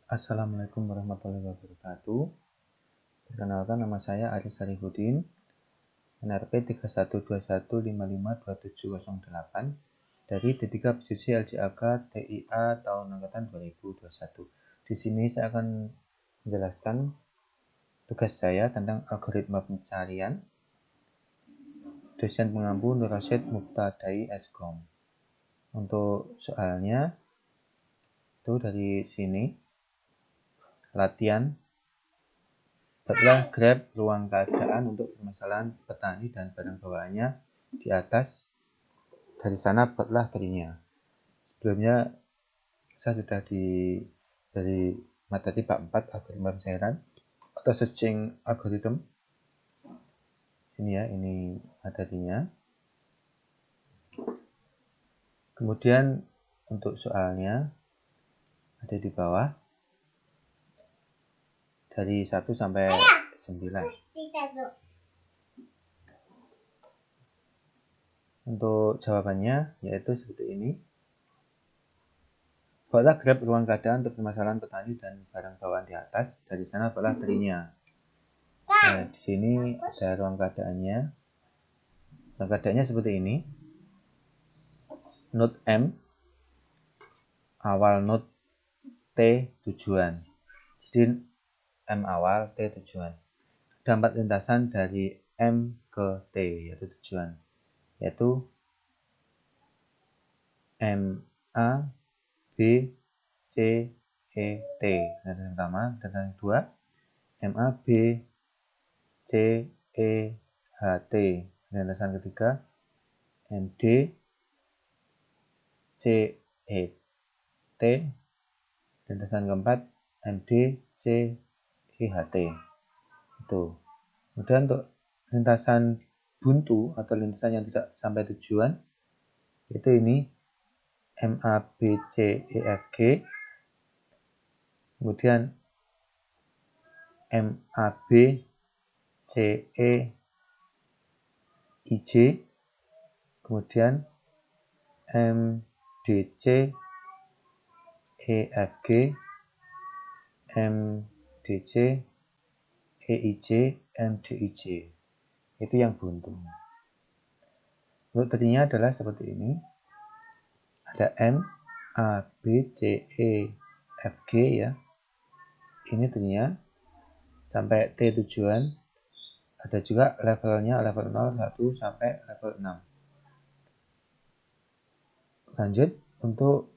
Assalamualaikum warahmatullahi wabarakatuh. Perkenalkan, nama saya Aris Sarifudin, NRP 3121552708 dari D3 Posisi LJAK TIA tahun angkatan 2021. Di sini saya akan menjelaskan tugas saya tentang algoritma pencarian dosen pengampu Nur Rasyid Muftadai Eskom. Untuk soalnya itu dari sini, latihan. Buatlah graf ruang keadaan untuk permasalahan petani dan barang bawaannya di atas. Dari sana buatlah trinya. Sebelumnya saya sudah dari materi bab 4 algoritma pencairan atau searching algorithm. Sini ya, ini materinya. Kemudian untuk soalnya ada di bawah dari 1 sampai 9. Untuk jawabannya yaitu seperti ini. Buatlah graf ruang keadaan untuk permasalahan petani dan barang bawaan di atas. Dari sana buatlah trinya. Nah, di sini ada ruang keadaannya. Ruang keadaannya seperti ini. Node M, awal node T tujuan. Jadi M awal, T tujuan. Ada 4 lintasan dari M ke T, yaitu tujuan. Yaitu M, A, B, C, E, T. Lintasan pertama, lintasan kedua, M, A, B, C, E, H, T. Lintasan ketiga, M, D, C, E, T. Lintasan keempat, M, D, C, E, H, T. Itu. Kemudian untuk lintasan buntu atau lintasan yang tidak sampai tujuan, itu ini M, A, B, C, E, F, G. Kemudian M, A, B, C, E, I, J. Kemudian M, D, C, E, F, G. M, D, C, E, I, J, M, D, I, J. Itu yang buntu. Untuk trinya adalah seperti ini. Ada M, A, B, C, E, F, G ya. Ini trinya sampai T tujuan. Ada juga levelnya level 0, 1 sampai level 6. Lanjut untuk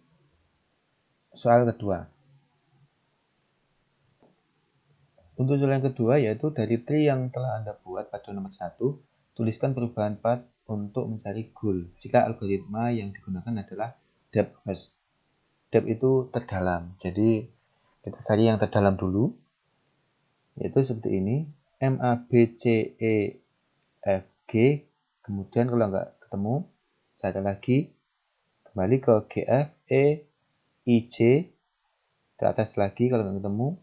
soal kedua. Untuk soal yang kedua yaitu dari tree yang telah Anda buat pada nomor 1, tuliskan perubahan path untuk mencari goal jika algoritma yang digunakan adalah depth first. Depth itu terdalam. Jadi kita cari yang terdalam dulu. Yaitu seperti ini. M, A, B, C, E, F, G. Kemudian kalau nggak ketemu, cari lagi. Kembali ke G, F, E, I, J. Ke atas lagi kalau nggak ketemu.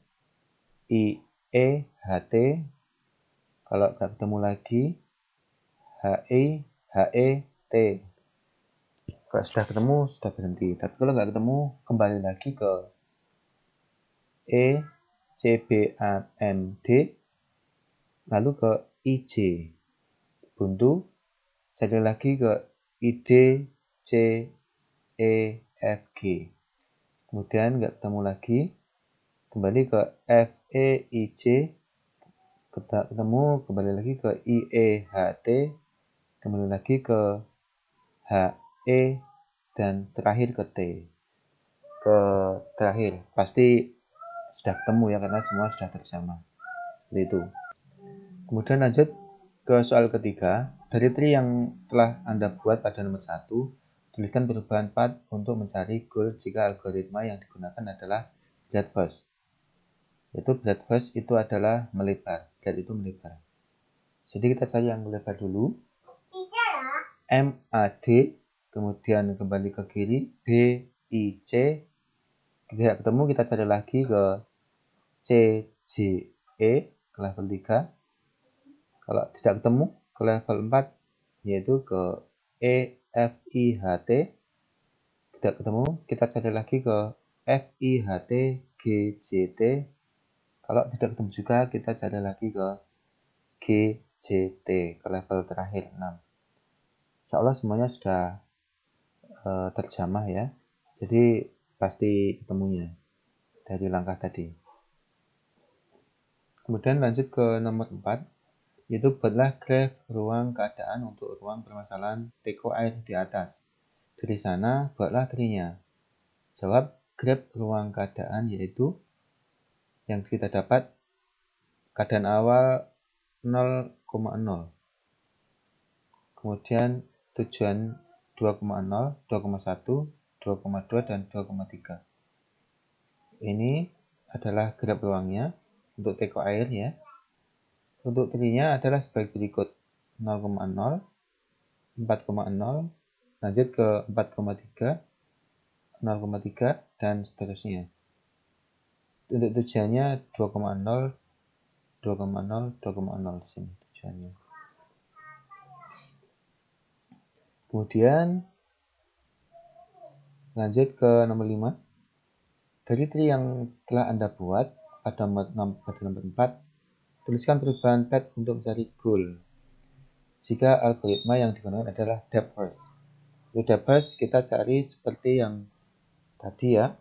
I, E, H, T. Kalau nggak ketemu lagi. H, I, H, E, T. Kalau sudah ketemu, sudah berhenti. Tapi kalau nggak ketemu, kembali lagi ke E, C, B, A, M, D. Lalu ke I, J. Buntu. Cari lagi ke I, D, C, E, F, G. Kemudian nggak ketemu lagi. Kembali ke F, E, I, J. Ketemu, kembali lagi ke I, E, H, T. Kembali lagi ke H, E, dan terakhir ke T. Ke terakhir. Pasti sudah ketemu ya, karena semua sudah bersama. Seperti itu. Kemudian lanjut ke soal ketiga. Dari tree yang telah Anda buat pada nomor 1, tuliskan perubahan path untuk mencari goal jika algoritma yang digunakan adalah breadth first. Yaitu breadth first itu adalah melebar. Breadth itu melebar. Jadi kita cari yang melebar dulu. M, A, D. Kemudian kembali ke kiri. B, I, C. Tidak ketemu, kita cari lagi ke C, J, E. Ke level 3. Kalau tidak ketemu, ke level 4. Yaitu ke E, F, I, H, T. Tidak ketemu, kita cari lagi ke F, I, H, T, G. GJT. Kalau tidak ketemu juga, kita cari lagi ke GJT, ke level terakhir 6. Insya Allah semuanya sudah terjamah ya, jadi pasti ketemunya dari langkah tadi. Kemudian lanjut ke nomor 4, yaitu buatlah graf ruang keadaan untuk ruang permasalahan teko air di atas. Dari sana buatlah trinya. Jawab graf ruang keadaan yaitu yang kita dapat keadaan awal 0,0, kemudian tujuan 2,0, 2,1, 2,2 dan 2,3. Ini adalah graf ruangnya untuk teko air ya. Untuk trinya adalah sebagai berikut: 0,0, 4,0, lanjut ke 4,3, 0,3 dan seterusnya. Untuk tujuannya 2,0, 2,0, 2,0 di sini tujuannya. Kemudian lanjut ke nomor 5. Dari tri yang telah Anda buat pada nomor 4, tuliskan perubahan path untuk mencari goal. Jika algoritma yang digunakan adalah depth first. Untuk depth first kita cari seperti yang tadi ya.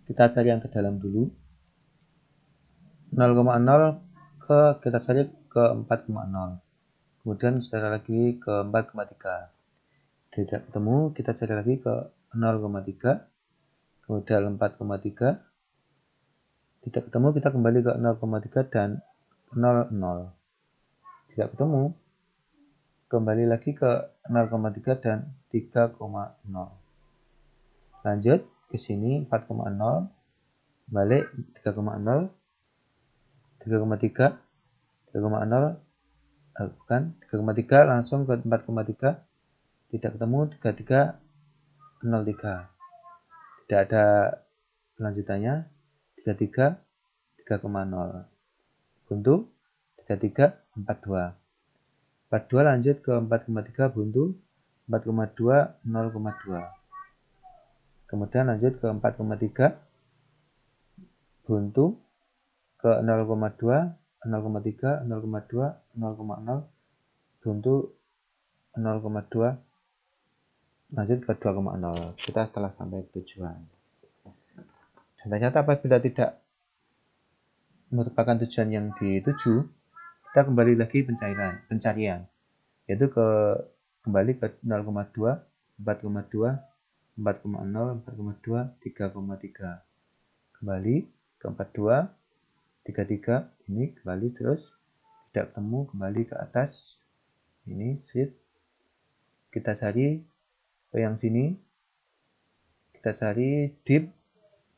Kita cari yang ke dalam dulu. 0,0 kita cari ke 4,0. Kemudian setelah lagi ke 4,3. Tidak ketemu, kita cari lagi ke 0,3. Kemudian 4,3. Tidak ketemu, kita kembali ke 0,3 dan 0,0. Tidak ketemu, kembali lagi ke 0,3 dan 3,0. Lanjut ke sini 4,0, balik 3,0, 3,3, 3,0, bukan 3,3 langsung ke 4,3. Tidak ketemu, 33, 03. Tidak ada lanjutannya. 33, 3,0. Buntu 33, 42. 42 lanjut ke 4,3 buntu 4,2, 0,2. Kemudian lanjut ke 4,3 buntu ke 0,2, 0,3, 0,2, 0,0 buntu 0,2, lanjut ke 2,0. Kita telah sampai tujuan. Dan ternyata apabila tidak merupakan tujuan yang dituju, kita kembali lagi pencarian, yaitu kembali ke 0,2, 4,2, 4,0, 4,2, 3,3. Kembali ke 42, 33, ini kembali terus, tidak ketemu, kembali ke atas, ini shift, kita cari ke yang sini, kita cari deep,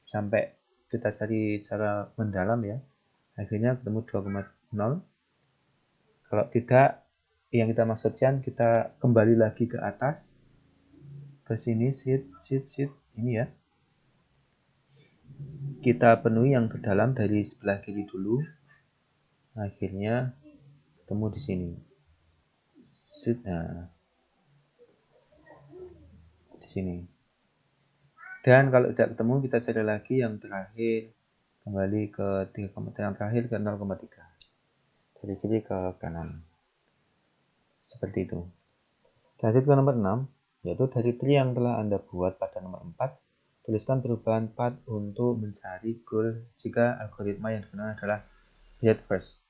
sampai kita cari secara mendalam ya, akhirnya ketemu 2,0. Kalau tidak, yang kita maksudkan kita kembali lagi ke atas, ke sini, shift, ini ya. Kita penuhi yang terdalam dari sebelah kiri dulu, akhirnya ketemu di sini. Nah, di sini. Dan kalau tidak ketemu, kita cari lagi yang terakhir, kembali ke 3,3, yang terakhir ke 0,3. Dari kiri ke kanan. Seperti itu. Lanjut ke nomor 6, yaitu dari tri yang telah Anda buat pada nomor 4, tuliskan perubahan path untuk mencari goal jika algoritma yang digunakan adalah breadth first.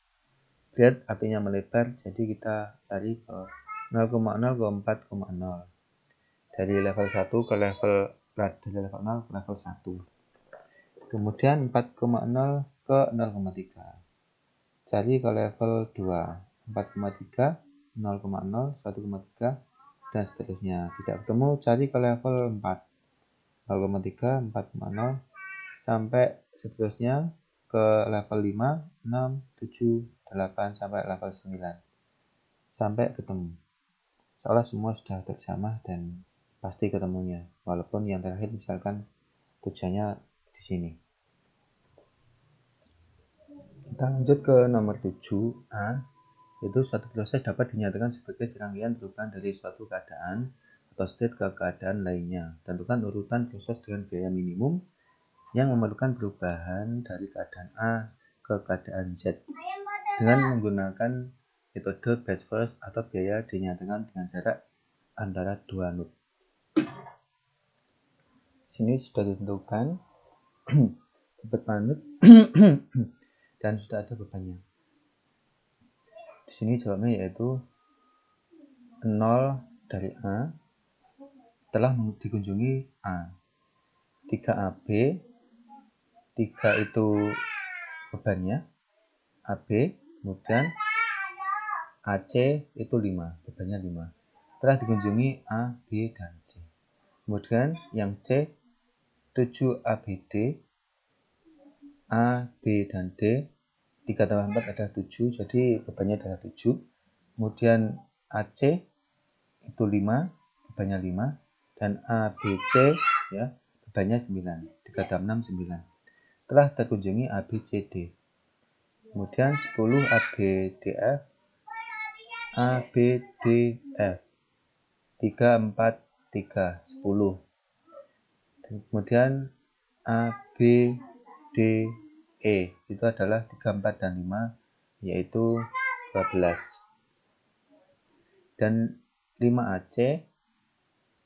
Breadth artinya melebar, jadi kita cari ke 0,0 ke 4,0. Dari level 1 ke level 0 ke level 1. Kemudian 4,0 ke 0,3. Cari ke level 2. 4,3, 0,0, 1,3 dan seterusnya. Tidak ketemu, cari ke level 4. 0,3, 4,0 sampai seterusnya ke level 5, 6, 7, 8 sampai level 9. Sampai ketemu. Seolah semua sudah terjamah dan pasti ketemunya. Walaupun yang terakhir misalkan tujuannya di sini. Kita lanjut ke nomor 7A, yaitu suatu proses dapat dinyatakan sebagai serangkaian perubahan dari suatu keadaan atau state ke keadaan lainnya. Tentukan urutan proses dengan biaya minimum, yang memerlukan perubahan dari keadaan A ke keadaan Z dengan menggunakan metode best first atau biaya dinyatakan dengan jarak antara dua node. Sini sudah ditentukan tebet manut dan sudah ada bebannya. Di sini jawabnya yaitu 0 dari A telah dikunjungi A. 3AB, 3 itu bebannya, AB, kemudian AC itu 5, bebannya 5. Telah dikunjungi A, B, dan C. Kemudian yang C, 7 ABD, A, B, dan D, 3 tambah 4 adalah 7, jadi bebannya adalah 7. Kemudian AC itu 5, bebannya 5, dan ABC ya, bebannya 9, 3 tambah 6, 9. Telah terkunjungi ABCD. Kemudian 10 ABDF, ABDF, 3, 4, 3, 10. Kemudian ABDE itu adalah 3, 4, dan 5, yaitu 12. Dan 5AC,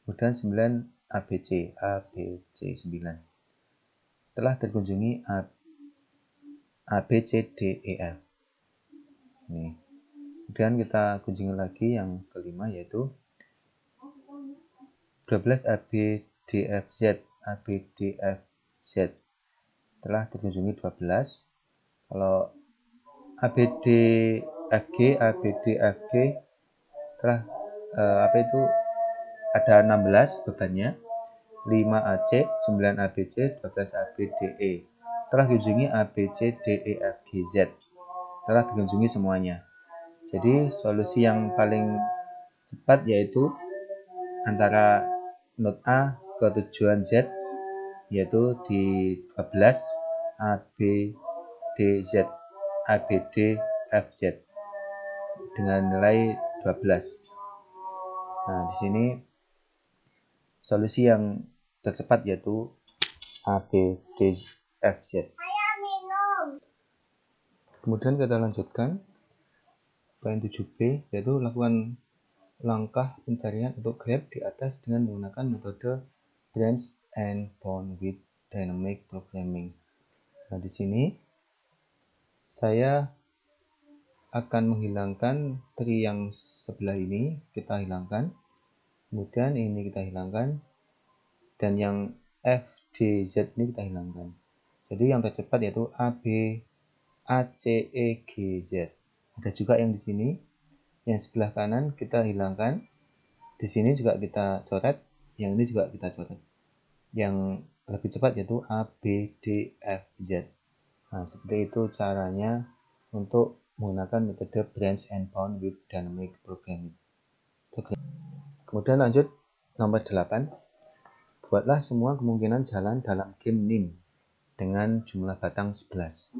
kemudian 9 ABC, ABC 9. Telah terkunjungi ABCDEF. Ini. Kemudian kita kunjungi lagi yang kelima yaitu 12 ABDFZ, ABDFZ. Telah terkunjungi 12. Kalau ABDFG, ABDFG telah apa itu ada 16 bebannya, 5AC, 9 ABC, 12 ABDE. Telah dikunjungi ABCDEFGZ. Telah dikunjungi semuanya. Jadi solusi yang paling cepat yaitu antara node A ke tujuan Z yaitu di 12 ABDZ, ABDFZ dengan nilai 12. Nah, di sini solusi yang tercepat yaitu ABDFZ. Kemudian kita lanjutkan poin 7B yaitu lakukan langkah pencarian untuk grab di atas dengan menggunakan metode branch and bound with dynamic programming. Nah, di sini saya akan menghilangkan tree yang sebelah ini, kita hilangkan. Kemudian ini kita hilangkan. Dan yang FDZ ini kita hilangkan. Jadi yang tercepat yaitu ACEGZ. Ada juga yang di sini. Yang sebelah kanan kita hilangkan. Di sini juga kita coret. Yang ini juga kita coret. Yang lebih cepat yaitu ABDFZ. Nah, seperti itu caranya untuk menggunakan metode branch and bound with dynamic programming. Kemudian lanjut nomor 8. Buatlah semua kemungkinan jalan dalam game NIM dengan jumlah batang 11.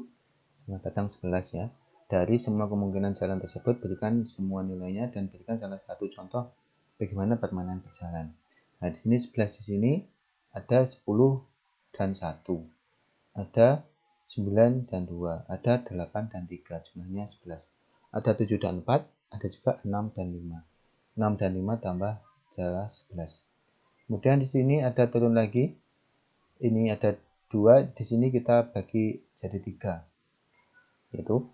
Jumlah batang 11 ya. Dari semua kemungkinan jalan tersebut, berikan semua nilainya dan berikan salah satu contoh bagaimana permainan berjalan. Nah, di sini 11 di sini ada 10 dan 1. Ada 9 dan 2. Ada 8 dan 3. Jumlahnya 11. Ada 7 dan 4. Ada juga 6 dan 5. 6 dan 5 tambah adalah 11. Kemudian di sini ada turun lagi. Ini ada 2. Di sini kita bagi jadi 3. Yaitu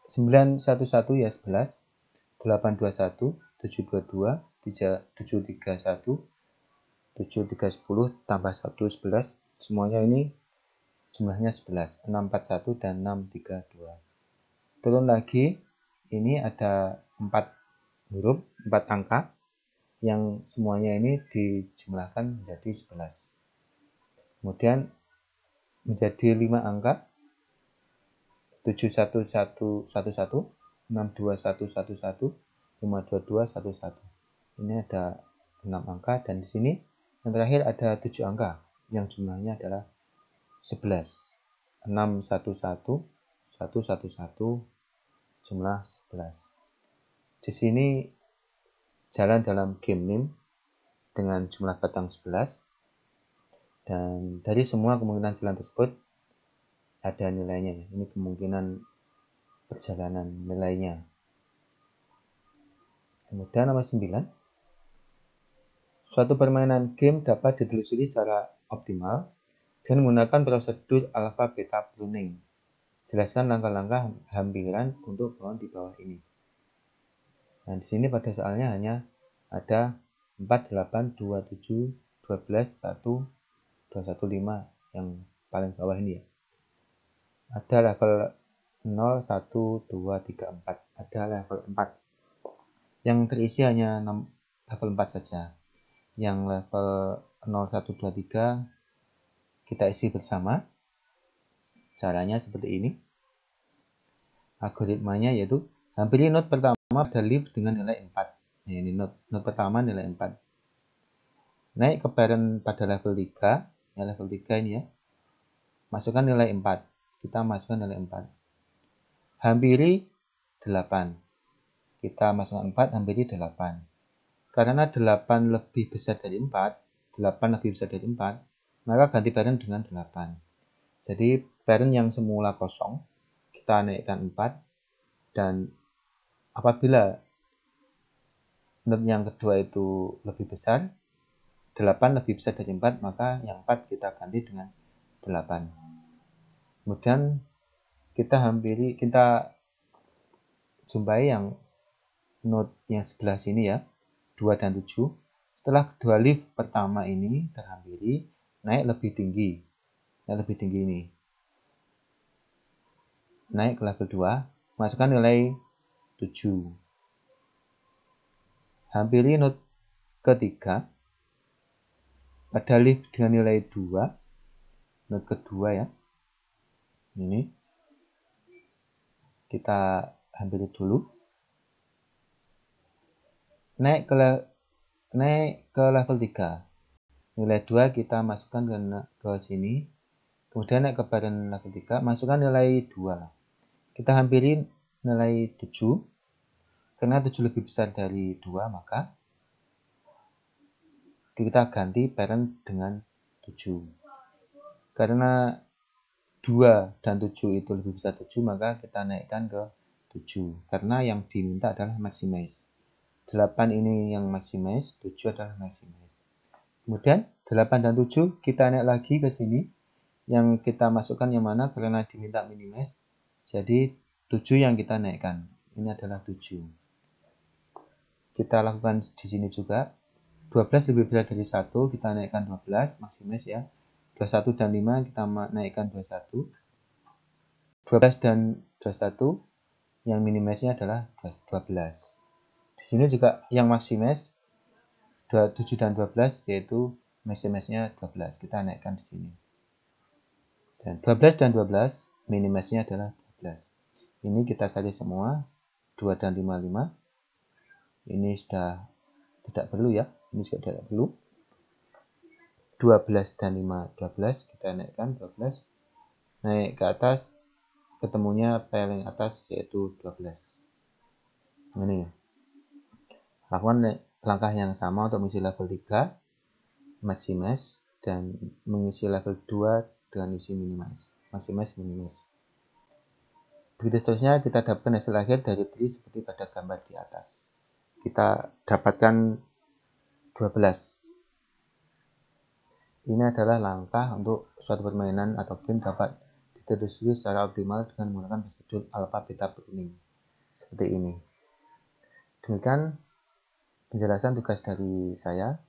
911 ya 11, 821, 722, 731, 7310 tambah 1 11. Semuanya ini jumlahnya 11, 641 dan 632. Turun lagi, ini ada 4 huruf, 4 angka yang semuanya ini dijumlahkan menjadi 11. Kemudian menjadi 5 angka, 71111, 62111, 52211. Ini ada 6 angka dan di sini yang terakhir ada 7 angka yang jumlahnya adalah 11. 611 111 jumlah 11. Di sini jalan dalam game NIM dengan jumlah batang 11 Dan dari semua kemungkinan jalan tersebut ada nilainya. Ini kemungkinan perjalanan nilainya. Kemudian nomor 9. Suatu permainan game dapat ditelusuri secara optimal dengan menggunakan prosedur alpha beta pruning. Jelaskan langkah-langkah hampiran untuk pohon di bawah ini. Nah, di sini pada soalnya hanya ada 4, 8, 2, 7, 12, 1, 2, 1, 5 yang paling bawah ini ya. Ada level 0, 1, 2, 3, 4. Ada level 4. Yang terisi hanya level 4 saja. Yang level 0, 1, 2, 3 kita isi bersama. Caranya seperti ini. Algoritmanya yaitu hampiri node pertama pada leaf dengan nilai 4. Nah, ini node pertama nilai 4. Naik ke parent pada level 3. Ya, level 3 ini ya. Masukkan nilai 4. Kita masukkan nilai 4. Hampiri 8. Kita masukkan 4, hampiri 8. Karena 8 lebih besar dari 4, 8 lebih besar dari 4, maka ganti parent dengan 8. Jadi parent yang semula kosong, kita naikkan 4, dan apabila node yang kedua itu lebih besar, 8 lebih besar dari 4, maka yang 4 kita ganti dengan 8. Kemudian kita jumpai yang node yang sebelah sini ya, 2 dan 7. Setelah kedua leaf pertama ini terhampiri, naik lebih tinggi. Lebih tinggi ini. Naik ke level 2, masukkan nilai 7. Hampiri node ketiga pada leaf dengan nilai 2. Node kedua ya. Ini. Kita hampiri dulu. Naik ke level 3. Nilai 2 kita masukkan ke sini. Kemudian naik ke parent level 3, masukkan nilai 2. Kita hampiri nilai 7. Karena 7 lebih besar dari 2, maka kita ganti parent dengan 7. Karena 2 dan 7 itu lebih besar 7, maka kita naikkan ke 7. Karena yang diminta adalah maximize. 8 ini yang maximize, 7 adalah maximize. Kemudian 8 dan 7 kita naik lagi ke sini. Yang kita masukkan yang mana karena diminta minimize. Jadi 7 yang kita naikkan. Ini adalah 7. Kita lakukan di sini juga. 12 lebih besar dari 1, kita naikkan 12, maximize ya. 21 dan 5 kita naikkan 21. 12 dan 21 yang minimize-nya adalah 12. Di sini juga yang maximize 7 dan 12 yaitu maximize-nya 12. Kita naikkan di sini. Dan 12 dan 12 minimize-nya adalah 12. Ini kita salin semua. 2 dan 5, 5. Ini sudah tidak perlu ya. Ini juga tidak perlu. 12 dan 5, 12. Kita naikkan 12. Naik ke atas. Ketemunya paling atas yaitu 12. Ini ya. Lakukan langkah yang sama untuk mengisi level 3. Maximize. Dan mengisi level 2 dengan isi minimize. Maximize, minimize. Begitu seterusnya kita dapatkan hasil akhir dari tree seperti pada gambar di atas. Kita dapatkan 12. Ini adalah langkah untuk suatu permainan atau game dapat ditelusuri secara optimal dengan menggunakan prosedur alpha beta pruning. Seperti ini. Demikian penjelasan tugas dari saya.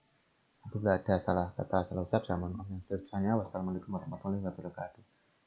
Apabila ada salah kata, salah ucap, saya mohon maaf. Wassalamualaikum warahmatullahi wabarakatuh.